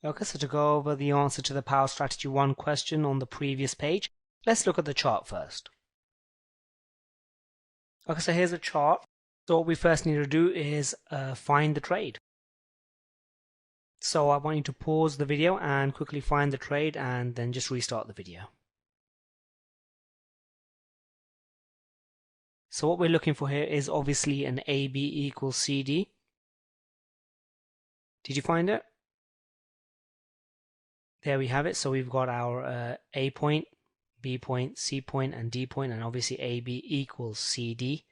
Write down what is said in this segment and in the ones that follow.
Okay, so to go over the answer to the Power Strategy 1 question on the previous page, let's look at the chart first. Okay, so here's a chart. So what we first need to do is find the trade. So I want you to pause the video and quickly find the trade and then just restart the video. So what we're looking for here is obviously an AB equals CD. Did you find it? There we have it. So we've got our A point, B point, C point, and D point, and obviously AB equals CD.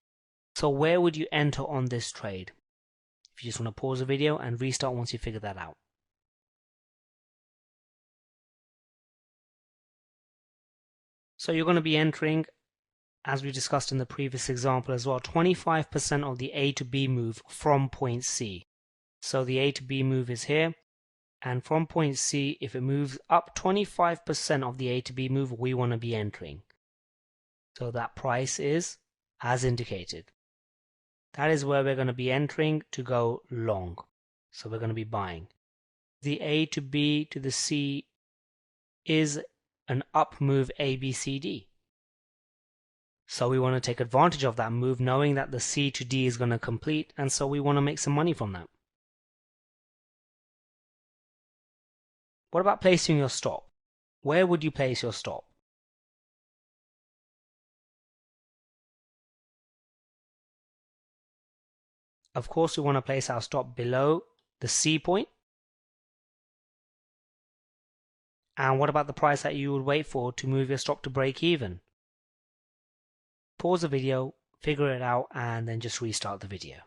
So where would you enter on this trade? If you just want to pause the video and restart once you figure that out. So you're going to be entering, as we discussed in the previous example as well, 25% of the A to B move from point C. So the A to B move is here, and from point C, if it moves up 25% of the A to B move, we want to be entering. So that price is as indicated. That is where we're going to be entering to go long. So we're going to be buying. The A to B to the C is an up move ABCD. So we want to take advantage of that move, knowing that the C to D is going to complete, and so we want to make some money from that. What about placing your stop? Where would you place your stop? Of course, we want to place our stop below the C point. And what about the price that you would wait for to move your stop to break even? Pause the video, figure it out, and then just restart the video.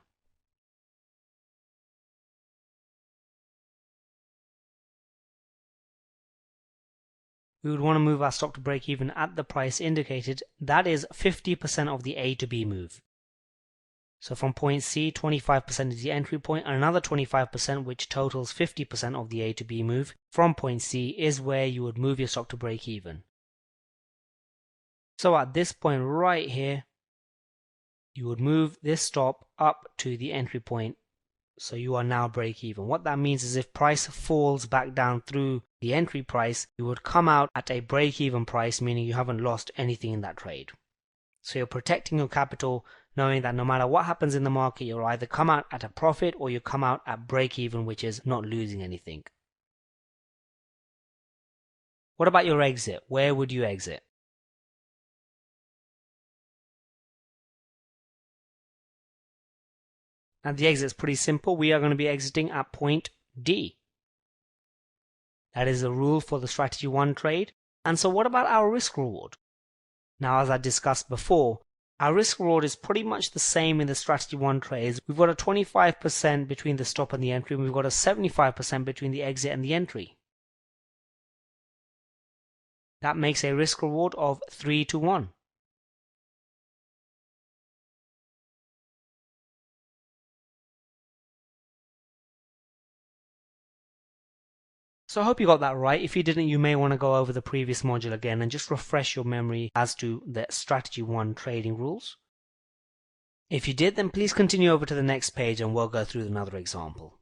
We would want to move our stop to break even at the price indicated. That is 50% of the A to B move. So from point C, 25% is the entry point, and another 25%, which totals 50% of the A to B move from point C, is where you would move your stop to break even. So at this point right here, you would move this stop up to the entry point. So you are now break even. What that means is if price falls back down through the entry price, you would come out at a break even price, meaning you haven't lost anything in that trade. So you're protecting your capital, knowing that no matter what happens in the market, you'll either come out at a profit or you come out at break even, which is not losing anything. What about your exit? Where would you exit? Now the exit is pretty simple. We are going to be exiting at point D. That is the rule for the strategy 1 trade. And so what about our risk reward? Now, as I discussed before, our risk reward is pretty much the same in the strategy 1 trades. We've got a 25% between the stop and the entry, and we've got a 75% between the exit and the entry. That makes a risk reward of 3 to 1. So I hope you got that right. If you didn't, you may want to go over the previous module again and just refresh your memory as to the strategy 1 trading rules. If you did, then please continue over to the next page and we'll go through another example.